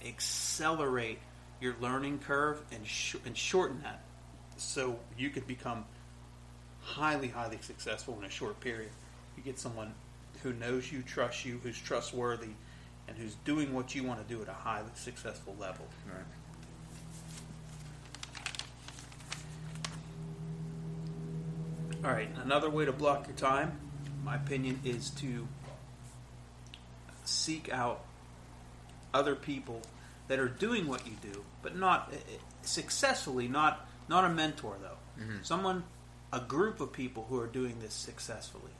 accelerate your learning curve and shorten that, so you could become highly, highly successful in a short period. You get someone who knows you, trusts you, who's trustworthy, and who's doing what you want to do at a highly successful level. Right. All right, another way to block your time, in my opinion, is to seek out other people that are doing what you do, but not successfully, not a mentor, though. Mm-hmm. A group of people who are doing this successfully.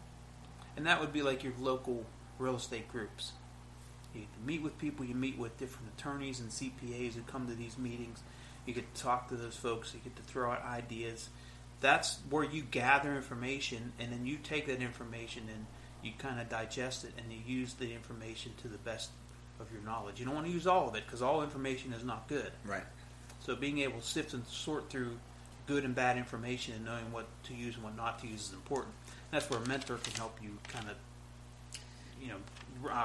And that would be like your local real estate groups. You meet with people, you meet with different attorneys and CPAs who come to these meetings. You get to talk to those folks, you get to throw out ideas. That's where you gather information, and then you take that information and you kind of digest it, and you use the information to the best of your knowledge. You don't want to use all of it, because all information is not good. Right. So being able to sift and sort through good and bad information and knowing what to use and what not to use is important. That's where a mentor can help you kind of,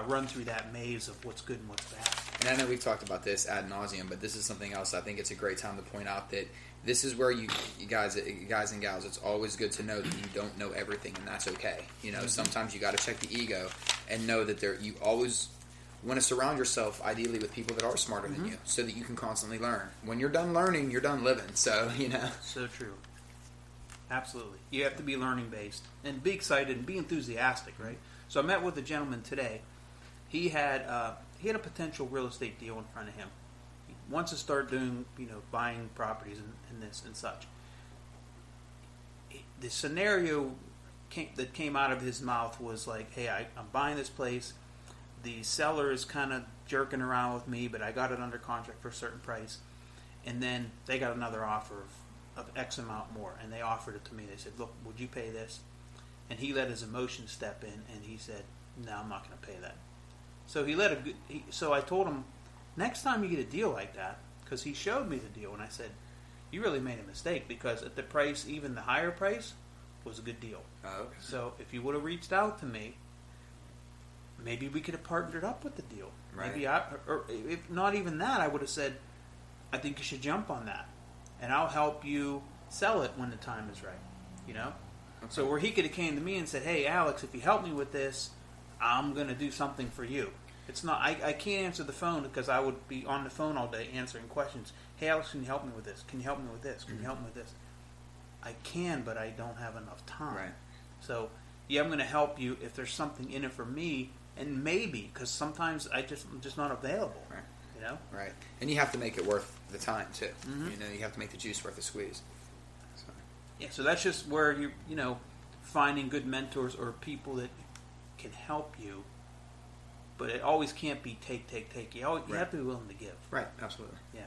run through that maze of what's good and what's bad. And I know we've talked about this ad nauseum, but this is something else. I think it's a great time to point out that this is where you guys and gals, it's always good to know that you don't know everything, and that's okay. Mm-hmm. Sometimes you got to check the ego and know that you always want to surround yourself, ideally, with people that are smarter than you, so that you can constantly learn. When you're done learning, you're done living. So, So true. Absolutely. You have to be learning based and be excited and be enthusiastic, right? So I met with a gentleman today. He had a potential real estate deal in front of him. He wants to start doing, buying properties and this and such. The scenario that came out of his mouth was like, hey, I'm buying this place. The seller is kind of jerking around with me, but I got it under contract for a certain price. And then they got another offer of X amount more, and they offered it to me. They said, look, would you pay this? And he let his emotions step in, and he said, no, I'm not going to pay that. So so I told him, next time you get a deal like that, because he showed me the deal, and I said, you really made a mistake, because at the price, even the higher price, was a good deal. Oh, okay. So if you would have reached out to me, maybe we could have partnered up with the deal. Right. Maybe or if not even that, I would have said, I think you should jump on that, and I'll help you sell it when the time is right. Okay. So where he could have came to me and said, hey, Alex, if you help me with this, I'm going to do something for you. It's not. I can't answer the phone because I would be on the phone all day answering questions. Hey, Alex, can you help me with this? Can you help me with this? Can you help me with this? I can, but I don't have enough time. Right. So, yeah, I'm going to help you if there's something in it for me, and maybe, because sometimes I'm just not available. Right. Right. And you have to make it worth the time, too. Mm-hmm. You have to make the juice worth the squeeze. So. Yeah, so that's just where you're, finding good mentors or people that can help you, but it always can't be take. You have to be willing to give. Right, absolutely. Yeah.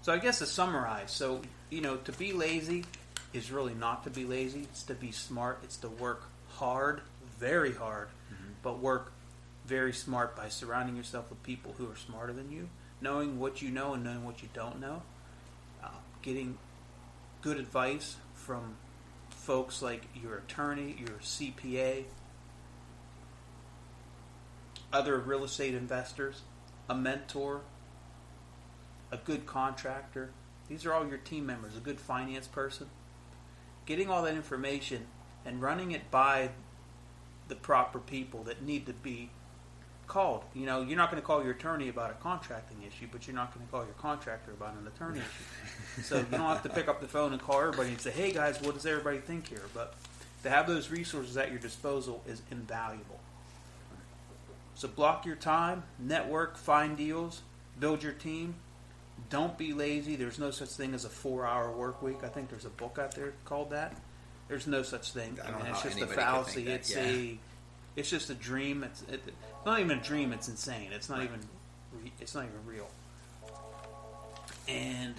So I guess to summarize, to be lazy is really not to be lazy. It's to be smart. It's to work hard, very hard, but work very smart by surrounding yourself with people who are smarter than you, knowing what you know and knowing what you don't know, getting good advice from folks like your attorney, your CPA, other real estate investors, a mentor, a good contractor. These are all your team members, a good finance person. Getting all that information and running it by the proper people that need to be called. You're not going to call your attorney about a contracting issue, but you're not going to call your contractor about an attorney issue. So you don't have to pick up the phone and call everybody and say, hey guys, what does everybody think here? But to have those resources at your disposal is invaluable. So block your time, network, find deals, build your team. Don't be lazy. There's no such thing as a 4-hour work week. I think there's a book out there called that. There's no such thing. It's just a fallacy. It's just a dream. It's not even a dream. It's insane. It's not even real. And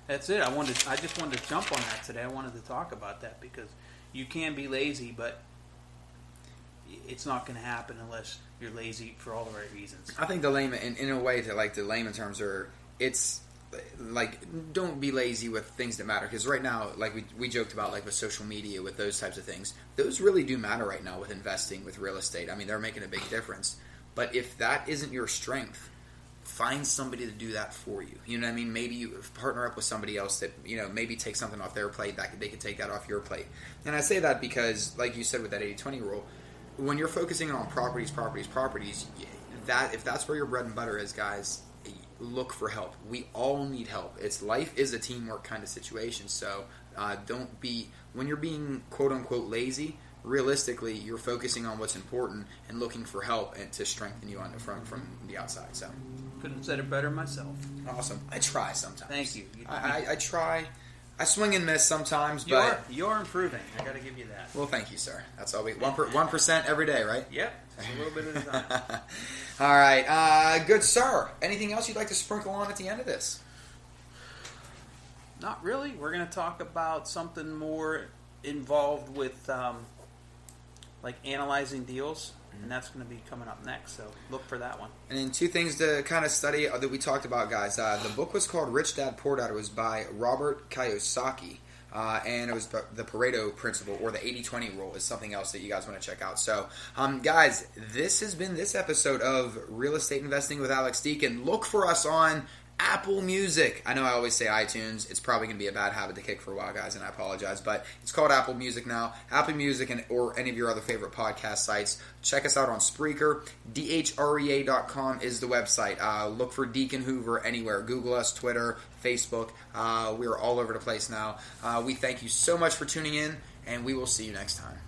that's it. I just wanted to jump on that today. I wanted to talk about that because you can be lazy, but it's not going to happen unless you're lazy for all the right reasons. I think the layman, in a way, the layman terms are, it's like, don't be lazy with things that matter. Because right now, like we joked about, like with social media, with those types of things, those really do matter right now with investing, with real estate. I mean, they're making a big difference. But if that isn't your strength, find somebody to do that for you. You know what I mean? Maybe you partner up with somebody else that, maybe take something off their plate, that they could take that off your plate. And I say that because, like you said with that 80-20 rule, when you're focusing on properties, if that's where your bread and butter is, guys, look for help. We all need help. Life is a teamwork kind of situation. So don't be, when you're being quote unquote lazy, realistically, you're focusing on what's important and looking for help and to strengthen you on the front from the outside. So couldn't have said it better myself. Awesome. I try sometimes. Thank you. I try. I swing and miss sometimes, but you're improving. I got to give you that. Well, thank you, sir. That's all 1% every day, right? Yep. Just a little bit at a time. All right. Good sir. Anything else you'd like to sprinkle on at the end of this? Not really. We're going to talk about something more involved with like analyzing deals, and that's going to be coming up next, so look for that one. And then 2 things to kind of study that we talked about, guys. The book was called Rich Dad Poor Dad. It was by Robert Kiyosaki, and it was the Pareto Principle, or the 80-20 rule is something else that you guys want to check out. So, guys, this has been this episode of Real Estate Investing with Alex Deacon. Look for us on Apple Music. I know I always say iTunes. It's probably going to be a bad habit to kick for a while, guys, and I apologize. But it's called Apple Music now. Apple Music or any of your other favorite podcast sites. Check us out on Spreaker. DHREA.com is the website. Look for Deacon Hoover anywhere. Google us, Twitter, Facebook. We're all over the place now. We thank you so much for tuning in, and we will see you next time.